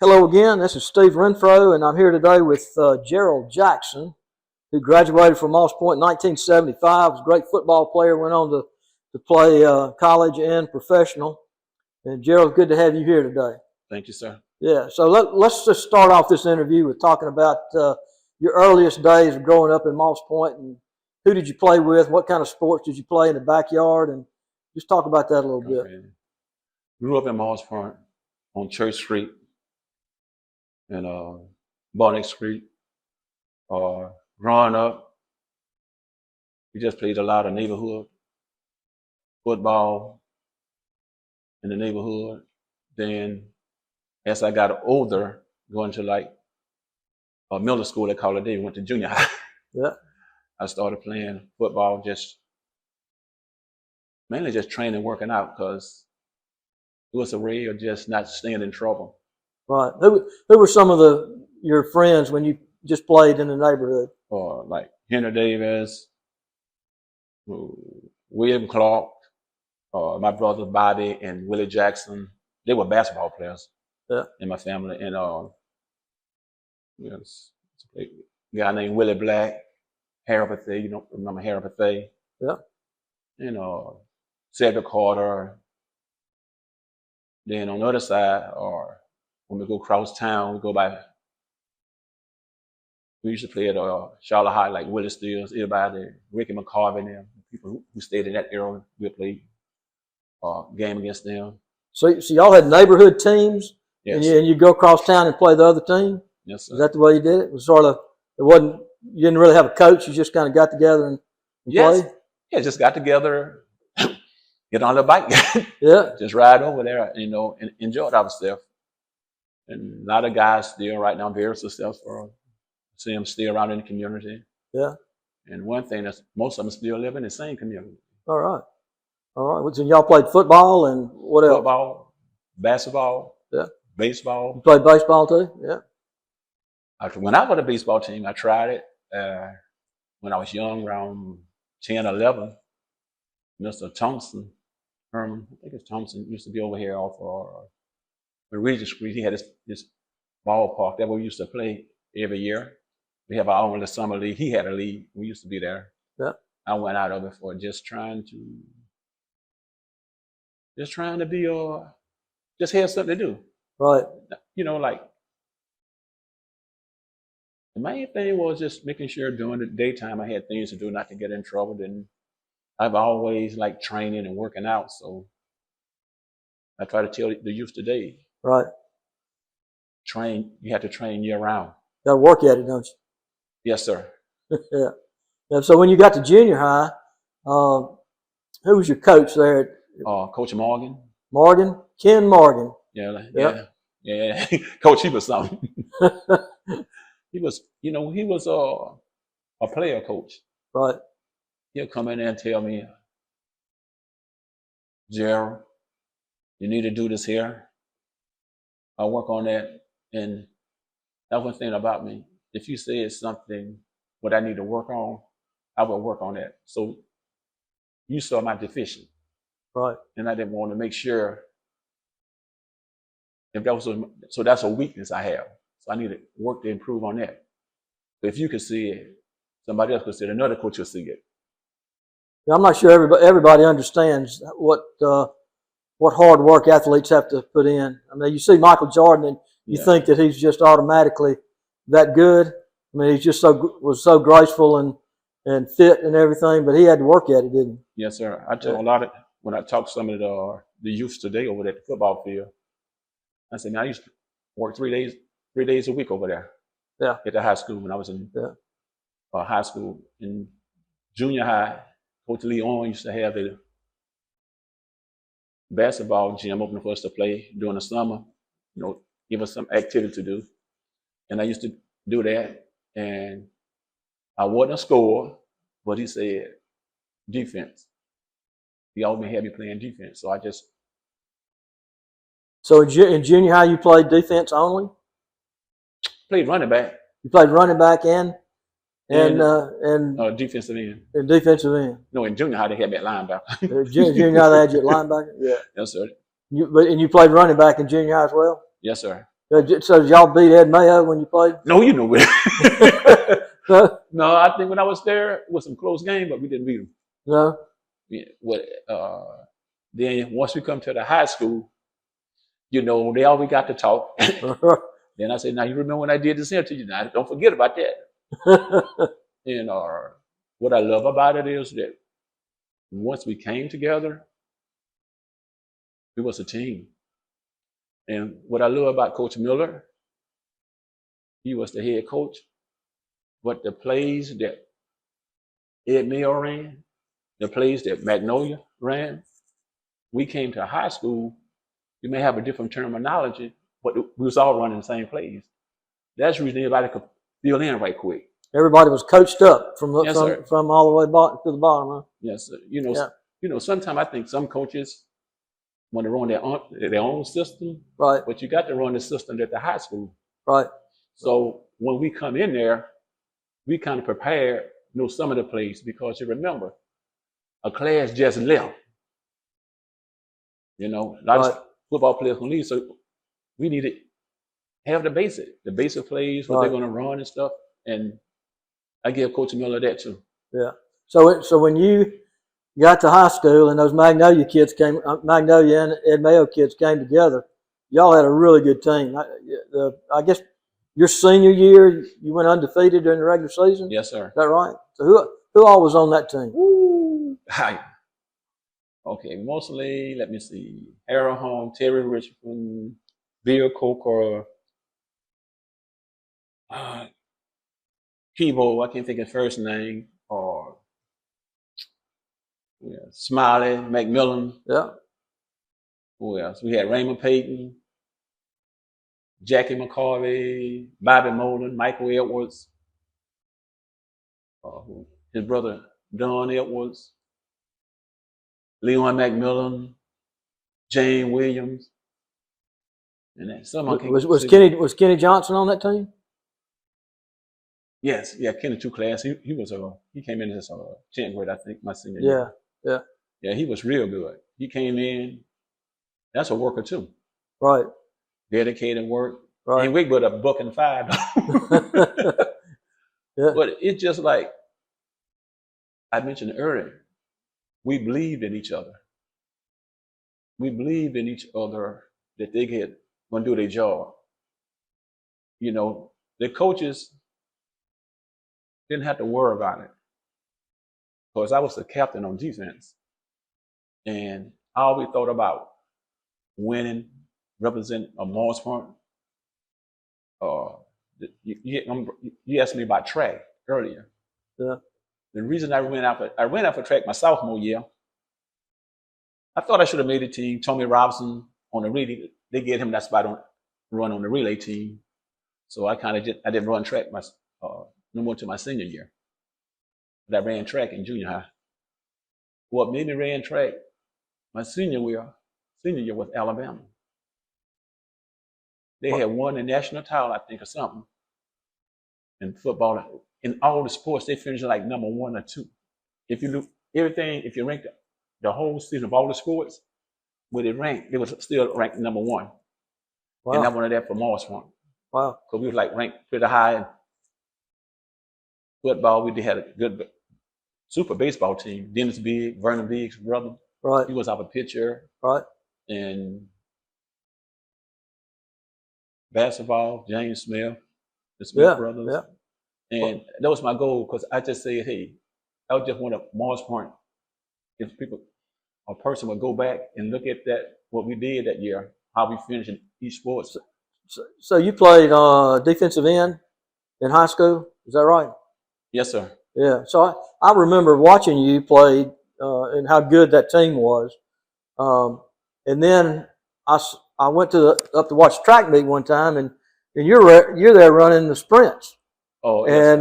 Hello again, this is Steve Renfro, and I'm here today with Gerald Jackson, who graduated from Moss Point in 1975, was a great football player, went on to play college and professional. And Gerald, good to have you here today. Thank you, sir. Yeah, so let's just start off this interview with talking about your earliest days of growing up in Moss Point, and who did you play with, what kind of sports did you play in the backyard, and just talk about that a little bit. Grew up in Moss Point on Church Street and Barnett Street. Growing up, we just played a lot of neighborhood football in the neighborhood. Then, as I got older, going to like middle school, they call it day, went to junior high. Yeah. I started playing football, mainly just training, working out, because it was a way of just not staying in trouble. Right. Who were some of your friends when you just played in the neighborhood? Like Henry Davis, William Clark, my brother Bobby and Willie Jackson. They were basketball players. Yeah. In my family. And yes, a guy named Willie Black, Harry Pathay, you don't remember Harry Pathay? Yeah. Cedric Carter. Then on the other side, or when we go across town, we used to play at Charlotte High, like Willie Stills, everybody, Ricky McCarvey and them, people who stayed in that era. We played game against them. So y'all had neighborhood teams? Yes. And you go across town and play the other team? Yes, sir. Is that the way you did it? It was you didn't really have a coach, you just kind of got together and played? Yeah, just got together, get on the bike, yeah, just ride over there, and enjoy ourselves. And a lot of guys still right now very successful. See them still around in the community. Yeah. And one thing that's most of them still live in the same community. All right. So y'all played football and what else? Football, basketball, yeah, baseball. You played baseball too? Yeah. When I was on the baseball team, I tried it when I was young, around 10, 11. Mr. Thompson, Herman, I think it's Thompson, used to be over here off the Regent Street. He had this ballpark that we used to play every year. We have our own summer league. He had a league. We used to be there. Yeah. I went out of it for just trying to be just have something to do. Right. Like the main thing was just making sure during the daytime I had things to do, not to get in trouble. Then I've always liked training and working out, so I try to tell the youth today. Right. You have to train year round. Got to work at it, don't you? Yes, sir. Yeah. So when you got to junior high, who was your coach there? Coach Morgan. Morgan? Ken Morgan. Yeah. Coach, he was something. He was a player coach. Right. He'll come in there and tell me, Gerald, you need to do this here. I'll work on that. And that's one thing about me. If you say it's something what I need to work on, I will work on that. So you saw my deficient. Right. And I didn't want to make sure if that was so that's a weakness I have. So I need to work to improve on that. But if you could see it, somebody else could see it, another coach will see it. Yeah, I'm not sure everybody understands what hard work athletes have to put in. I mean, you see Michael Jordan and you think that he's just automatically that good. I mean, he just was so graceful and fit and everything, but he had to work at it, didn't he? Yes, sir. I tell a lot of, when I talk to some of the youth today over at the football field, I said, man, I used to work 3 days a week over there. Yeah. At the high school when I was in high school. In junior high, Coach Leon used to have the basketball gym open for us to play during the summer, give us some activity to do. And I used to do that. And I wasn't a scorer, but he said, defense. He always had me playing defense. So I just. So in junior high, you played defense only? Played running back. You played running back and defensive end. And defensive end. No, in junior high they had me at linebacker. Junior high they had you at linebacker. Yeah. Yes, sir. You played running back in junior high as well. Yes, sir. So did y'all beat Ed Mayo when you played? No, you know it. No, No, I think when I was there, it was some close game, but we didn't beat them. no. Yeah, then once we come to the high school, you know, they always got to talk. Then I said, now you remember when I did this here to you? Now don't forget about that. And what I love about it is that once we came together, it was a team. And what I love about Coach Miller, he was the head coach, but the plays that Ed Mayo ran, the plays that Magnolia ran, we came to high school, you may have a different terminology, but we was all running the same plays. That's the reason everybody could fill in right quick. Everybody was coached up from Yes, from all the way to the bottom, huh? Yes, sir. Yeah. You know, sometimes I think some coaches want to run their own system, Right, but you got to run the system at the high school. right. So when we come in there, we kind of prepare, you know, some of the plays because you remember, a class just left. You know, a lot of football players can leave, so we need to have the basic plays, what they're going to run and stuff. And I give Coach Miller that too. Yeah. So when you got to high school and those Magnolia and Ed Mayo kids came together, y'all had a really good team. I guess your senior year, you went undefeated during the regular season? Yes, sir. Is that right? So who all was on that team? Woo. Hi. Okay, mostly, let me see, Harold Holm, Terry Richmond, Bill Coker, Kibo, I can't think of his first name, or Smiley, McMillan. Yeah. Who else? We had Raymond Payton, Jackie McCarvey, Bobby Molan, Michael Edwards, his brother Don Edwards, Leon McMillan, Jane Williams, and then someone was Kenny Johnson on that team? Yes, yeah, Kenny two class. He came in as 10th grade, I think, my senior year. Yeah, he was real good. He came in. That's a worker too. Right. Dedicated work. Right. And we but $1.05. Yeah. But it's just like I mentioned earlier, we believed in each other. We believed in each other that they get going to do their job. You know, the coaches didn't have to worry about it because I was the captain on defense, and I always thought about winning, represent a Morris Point. You asked me about track earlier. Yeah. The reason I ran out for track my sophomore year. I thought I should have made the team. Tommy Robinson on the relay, they gave him that spot run on the relay team. So I didn't run track no more to my senior year. But I ran track in junior high. What made me run track my senior year was Alabama. They had won the national title, I think, or something. In football, in all the sports, they finished like number 1 or 2. If you do everything, if you rank the whole season of all the sports, where they ranked, they was still ranked number 1. Wow. And I wanted that for Morris Point. Wow. Because we was like ranked pretty high in football. We had a good super baseball team. Dennis Biggs, Vernon Biggs' brother. Right. He was our pitcher. Right. And basketball, James Smith, the Smith brothers. Yeah. And that was my goal because I just said, hey, I just want a Morris Point. If a person would go back and look at what we did that year, how we finished in each sport. So you played defensive end in high school, is that right? Yes, sir. Yeah. So I remember watching you play and how good that team was. And then I went up to watch track meet one time, and you're there running the sprints. Oh, yes,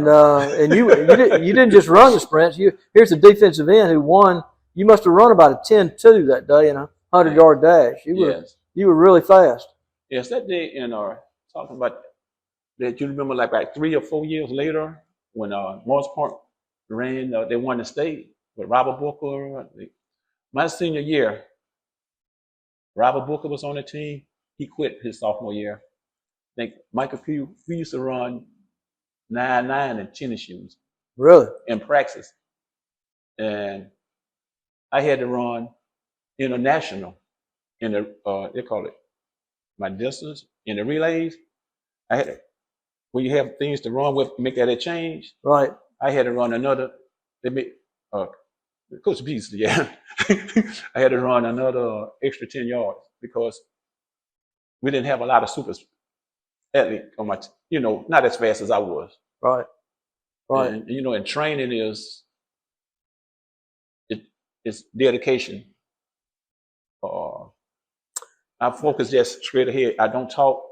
and you didn't just run the sprints. Here's a defensive end who won. You must have run about a 10-2 that day in a 100-yard dash. You were really fast. Yes, that day talking about that. You remember like 3 or 4 years later when Morris Point ran, they won the state with Robert Booker. My senior year, Robert Booker was on the team. He quit his sophomore year. think Michael P. We used to run 9-9 in tennis shoes Really? in practice, and I had to run international in the they call it my distance in the relays. I had to, when you have things to run with, make that a change. Right. I had to run another. They make Coach Beasley, yeah. I had to run another extra 10 yards because we didn't have a lot of super athlete on my, not as fast as I was. Right. Right. And and training it's dedication. I focus just straight ahead. I don't talk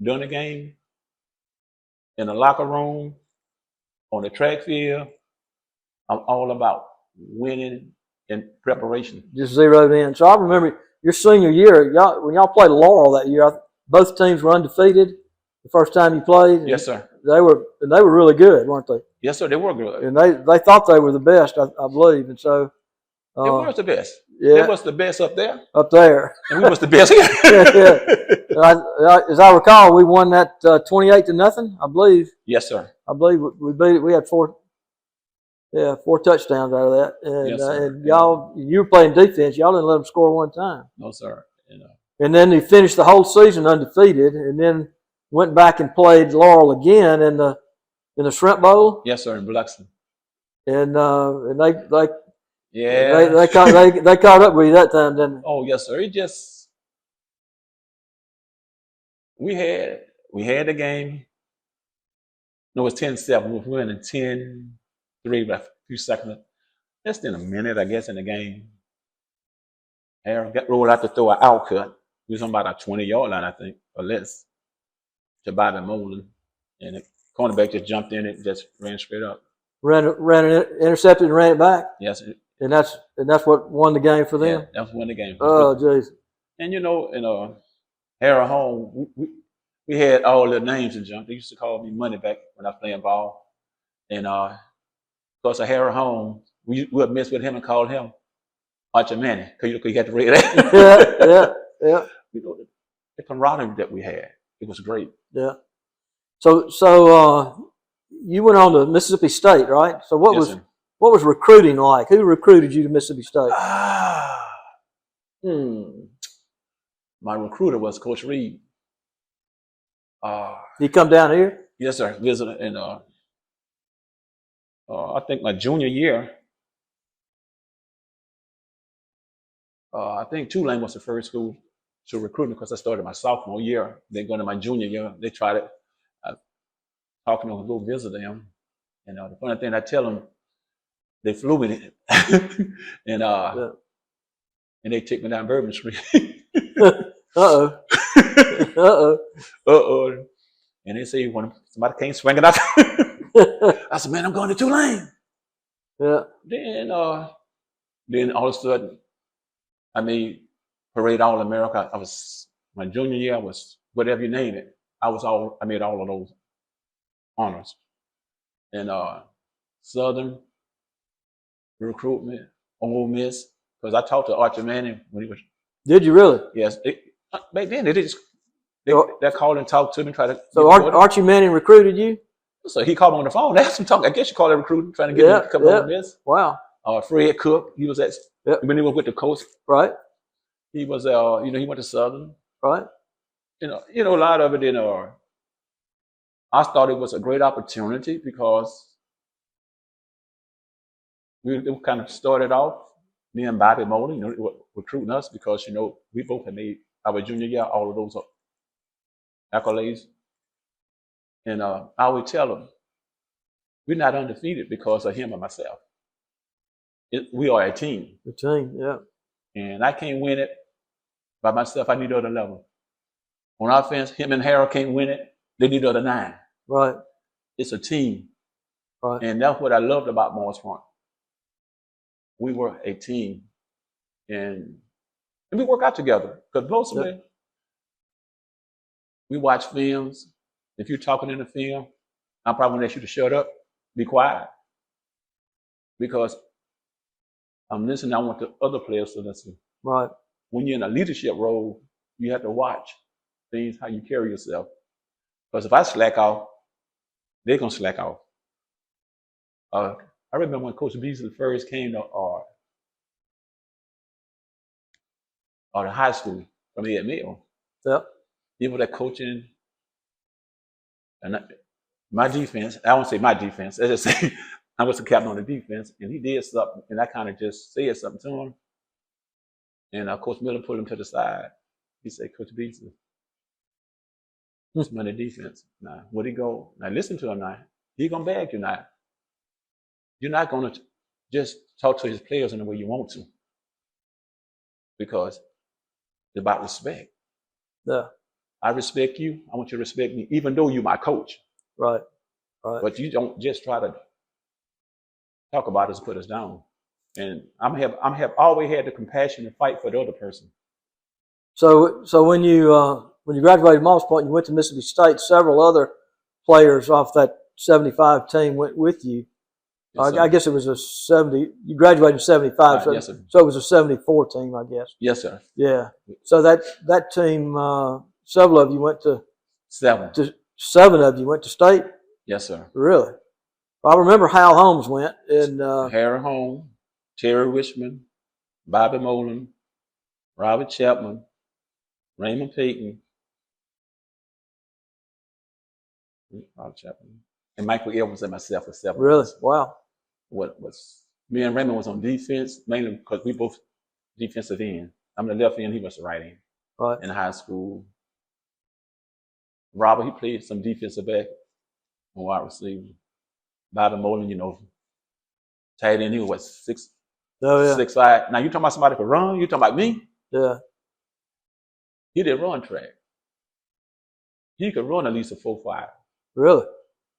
during the game, in the locker room, on the track field. I'm all about winning and preparation. Just zeroed in. So I remember your senior year, when y'all played Laurel that year, both teams were undefeated the first time you played. Yes, sir. They were really good, weren't they? Yes, sir. They were good. And they thought they were the best, I believe. And so they were the best. Yeah. They was the best up there. Up there. And we was the best here. Yeah. As I recall, we won that 28-0, I believe. Yes, sir. I believe we beat it. We had 4 touchdowns out of that. And, yes, sir. And you were playing defense. Y'all didn't let them score one time. No, sir. And then he finished the whole season undefeated, and then went back and played Laurel again in the Shrimp Bowl. Yes, sir, in Biloxi. And they caught up with you that time, didn't they? Oh, yes, sir. We had the game. No, it was 10-7. We were winning 10-3 by a few seconds. Less than a minute, I guess, in the game. Aaron got rolled out to throw an outcut. He was on about a 20-yard line, I think, or less, to Bobby Molen. And the cornerback just jumped in it, just ran straight up. Ran it, intercepted, and ran it back. Yes. And that's what won the game for them. Yeah, that's what won the game. Oh, jeez. And in Harrow home, we had all the names and junk. They used to call me Moneyback when I was playing ball. And of course, at Harrow home, we would mess with him and call him Archie Manning, because you got to read that. Yeah. The camaraderie that we had, it was great. Yeah. So you went on to Mississippi State, right? So what was recruiting like? Who recruited you to Mississippi State? My recruiter was Coach Reed. Did he come down here? Yes, sir. Visited, and I think my junior year. I think Tulane was the first school to recruit me because I started my sophomore year. Then going to my junior year, they tried it. Talking to go visit them. And the funny thing, I tell them, they flew me, and they took me down Bourbon Street. Uh-oh. And they say, when somebody came swinging out, I said, man, I'm going to Tulane. Yeah. Then all of a sudden, I made Parade All-America. My junior year, I was, whatever you name it, I made all of those honors. And Southern recruitment, Ole Miss, because I talked to Archie Manning when he was. Did you really? Yes. Back then, they called and talked to me, try to. So Archie Manning recruited you? So he called me on the phone. They had some talk. I guess you call it recruiting, trying to get me to come on this. Wow. Fred Cook, he was when he was with the coach. Right. He was, he went to Southern. Right. A lot of it. I thought it was a great opportunity because we kind of started off, me and Bobby Molen, recruiting us because, we both had made our junior year all of those accolades. And I would tell them, we're not undefeated because of him and myself. We are a team. The team, yeah. And I can't win it by myself. I need other level. On offense, him and Harold can't win it. They need other 9. Right. It's a team. Right. And that's what I loved about Morris Front. We were a team. And we work out together. Because mostly, we watch films. If you're talking in the film, I'm probably going to ask you to shut up, be quiet. Because I'm listening, I want the other players to listen. Right. When you're in a leadership role, you have to watch things, how you carry yourself. Because if I slack off, they're gonna slack off. I remember when Coach Beasley first came to the high school from here at Mayo. Yep. He was that coaching, and my defense. I won't say my defense. I just say I was the captain on the defense, and he did something, and I kind of just said something to him. And Coach Miller pulled him to the side. He said, "Coach Beasley, it's my defense. Now, where'd he go? Now, listen to him now. He gonna bag you now. You're not gonna just talk to his players in the way you want to, because it's about respect. Yeah. I respect you. I want you to respect me, even though you're my coach. Right. Right. But you don't just try to talk about us, put us down. And I have always had the compassion to fight for the other person. So when you graduated Moss Point, you went to Mississippi State. Several other players off that '75 team went with you. Yes, I guess it was a 70. You graduated in '75, so, yes, sir. So it was a '74 team, I guess. Yes, sir. Yeah. So that team, several of you went to 7. 7 of you went to state. Yes, sir. Really? I remember Hal Holmes went, and Harry Holmes, Terry Richmond, Bobby Molan, Robert Chapman, Raymond Payton, and Michael Evans and myself were 7. Really? Wow. What was me and Raymond was on defense, mainly because we both defensive end. I'm the left end, he was the right end. Right. In high school. Robert, he played some defensive back and wide receiver. Bobby Molan, tight end, he was 6'5". Now you talking about somebody could run? You talking about me? Yeah. He did run track. He could run at least a 4.5. Really?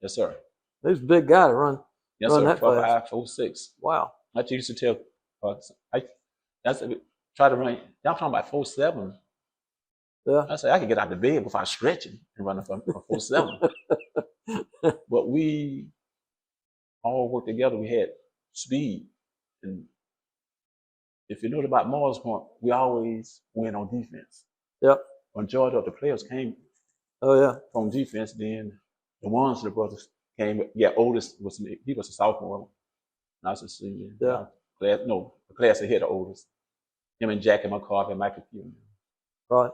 Yes, sir. He was a big guy to run. Yes, run sir. That 4.5, 4.6. Wow. I used to tell, try to run. Y'all talking about 4.7. Yeah. I said I could get out of bed without stretching and run a 4.7. But we all worked together. We had speed, and if you know about Mars Point, we always win on defense. Yep. Majority of the players came. Oh yeah. From defense. Then the ones the brothers came. Yeah, oldest was me. He was a sophomore. And I was a senior. Yeah. The class ahead of oldest. Him and Jackie McCarthy and Michael Pugh. Right.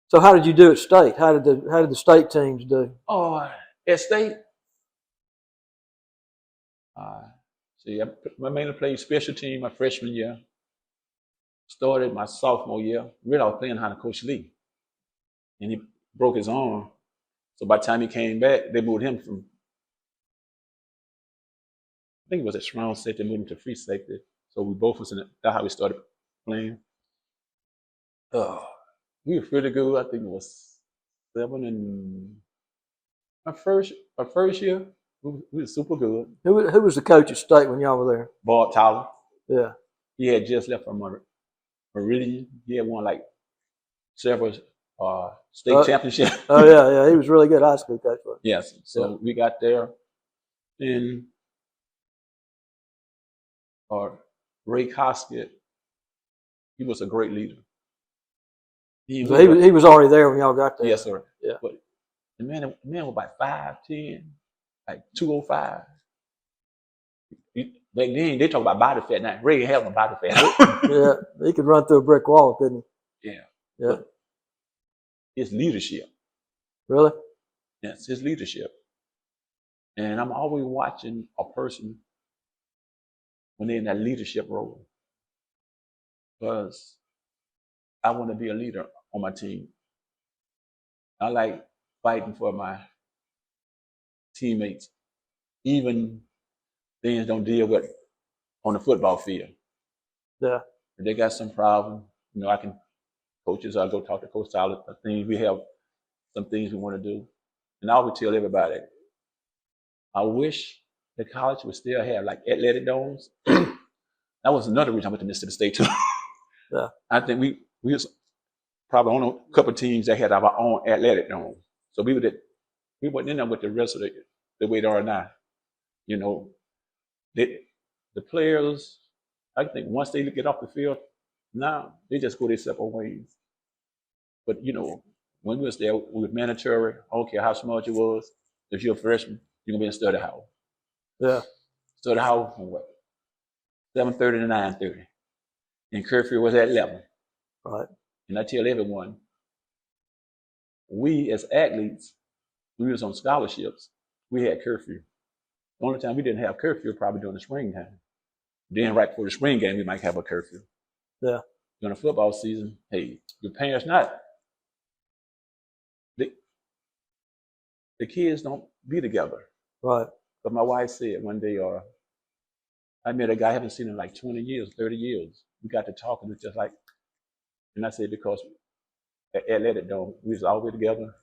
So how did you do at state? How did the state teams do? Oh, at state. I mainly played special team my freshman year. Started my sophomore year. Really, I was playing behind Coach Lee, and he broke his arm. So by the time he came back, they moved him from, I think it was a strong safety, moved him to free safety. So we both was in it. That's how we started playing. We were pretty good. I think it was 7 and my first year. We were super good. Who was the coach at state when y'all were there? Bob Tyler. Yeah. He had just left from Meridian. He had won like several state championships. Oh yeah. He was really good high school coach. Yes. So we got there, and Ray Koskett, he was a great leader. He was already there when y'all got there. Yes, sir. Yeah. But the man was about 5'10", like 205. Back then, they talk about body fat. Now, Ray had no body fat. Yeah, he could run through a brick wall, couldn't he? Yeah. Yeah. But his leadership. Really? Yes, his leadership. And I'm always watching a person when they're in that leadership role, because I want to be a leader on my team. I like fighting for my teammates, even things don't deal with on the football field. Yeah. If they got some problem, I can coaches. I'll go talk to Coach Tyler. I think we have some things we want to do, and I always tell everybody, I wish the college would still have like athletic domes. That was another reason I went to Mississippi State too. Yeah. I think we was probably on a couple of teams that had our own athletic dome. So we went in there with the rest of the way they are now. The players, I think once they get off the field, now they just go their separate ways. But when we was there, we was mandatory. I don't care how smart you was. If you're a freshman, you're gonna be in study hall. Yeah. Study hall from what? 7:30 to 9:30. And curfew was at 11. Right. And I tell everyone, we as athletes, we was on scholarships, we had curfew. The only time we didn't have curfew probably during the springtime. Then right before the spring game, we might have a curfew. Yeah. During the football season, hey, your parents not. The kids don't be together. Right. But my wife said one day, I met a guy I haven't seen in like 20 years, 30 years. We got to talking, it's just like, and I said, because at Athletic Dome, we was always together.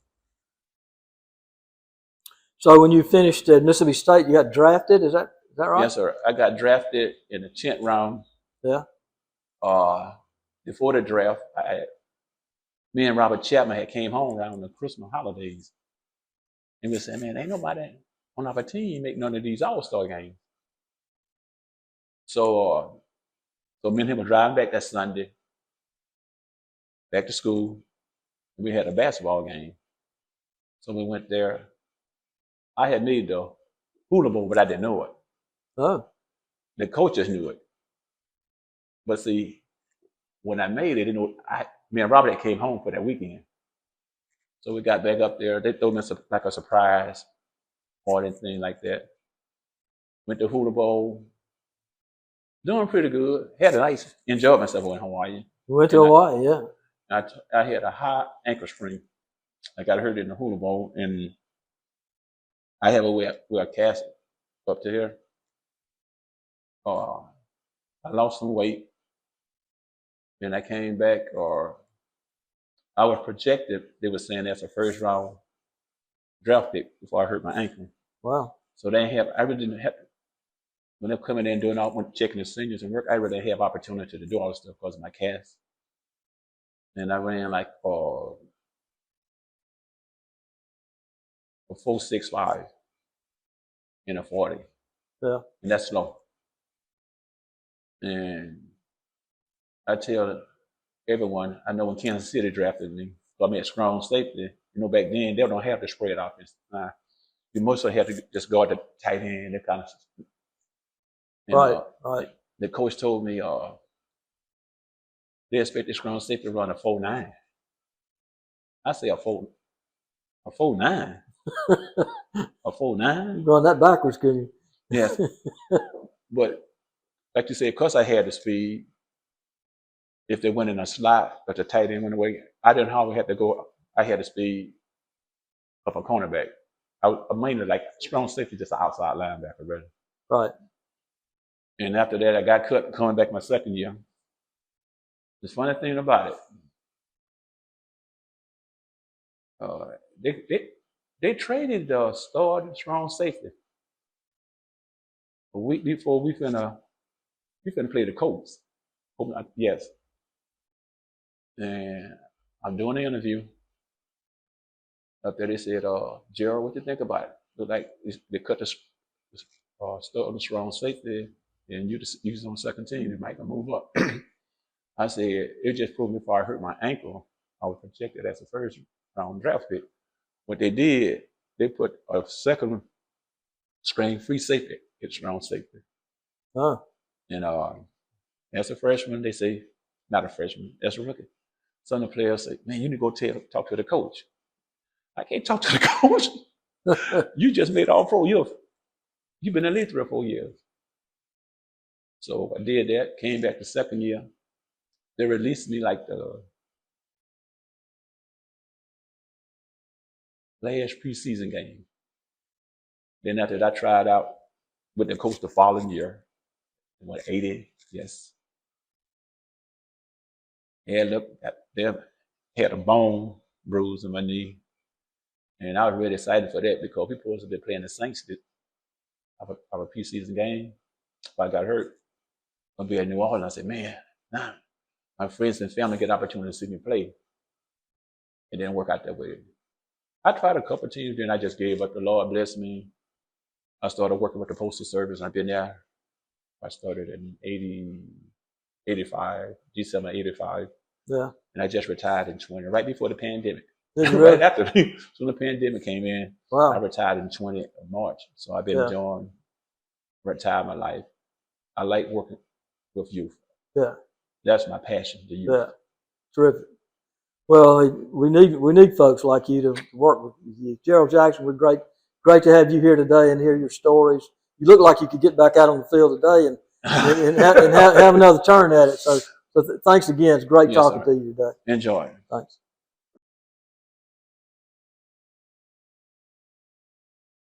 So when you finished at Mississippi State, you got drafted. Is that right? Yes, sir. I got drafted in the 10th round. Yeah. Before the draft, me and Robert Chapman had came home around the Christmas holidays. And we said, man, ain't nobody on our team make none of these All-Star games. So me and him were driving back that Sunday, back to school. And we had a basketball game. So we went there. I had made the hula bowl, but I didn't know it. Oh. The coaches knew it. But see, when I made it, me and Robert came home for that weekend. So we got back up there. They threw me like a surprise party and thing like that. Went to hula bowl. Doing pretty good. Had a nice, enjoyed myself in Hawaii. You went to Hawaii, yeah. I had a high ankle sprain. I got hurt in the hula bowl, and I have a wear a cast up to here. I lost some weight. Then I came back, I was projected. They were saying that's a first round draft pick before I hurt my ankle. Wow. So I really didn't have, when they're coming in doing all, checking the seniors and work, I really have opportunity to do all this stuff because of my cast. And I ran like a 4.65 in a 40. Yeah. And that's slow. And I tell everyone, I know when Kansas City drafted me, I mean, strong safety, back then, they don't have the spread offense. You mostly have to just guard the tight end, that kind of stuff. And, right. The coach told me they expect the strong safety to run a 4.9. I say a 4.9? A 4.9? You run that backwards, can you? Yes. But like you said, because I had the speed, if they went in a slot, but the tight end went away, I didn't always have to go. I had the speed of a cornerback. I mainly like strong safety, just an outside linebacker, really. Right. And after that, I got cut coming back my second year. The funny thing about it, they traded the starting strong safety a week before we finna play the Colts. Yes. And I'm doing the interview. Up there, they said, Gerald, what do you think about it? Look like they cut the starting strong safety, and you was on second team. You might move up. I said, it just proved me before I hurt my ankle, I was projected as a first round draft pick. What they did, they put a second string free safety at strong safety. Oh. And as a freshman, they say, not a freshman, as a rookie. Some of the players say, man, you need to go talk to the coach. I can't talk to the coach. You just made all pro years. You've been in the league 3 or 4 years. So I did that, came back the second year. They released me like the last preseason game. Then after that, I tried out with the coach the following year. 80? Yes. And look, they had a bone bruise in my knee. And I was really excited for that because we supposed to be playing the Saints of a preseason game. But I got hurt. I'll be at New Orleans. I said, man, nah. My friends and family get opportunity to see me play. It didn't work out that way. I tried a couple of teams, then I just gave up. The Lord blessed me. I started working with the Postal Service. I've been there. I started in 85, December 85. Yeah. And I just retired in 20, right before the pandemic. Did you Right really? after when the pandemic came in, I Wow. retired in 20 of March. So I've been Yeah. enjoying retirement life. I like working with youth. Yeah. That's my passion, the youth. Yeah. Terrific. Well, we need folks like you to work with you. Gerald Jackson, we're great to have you here today and hear your stories. You look like you could get back out on the field today and have another turn at it. So thanks again. It's great Yes, talking sir. to you today. Enjoy. Thanks.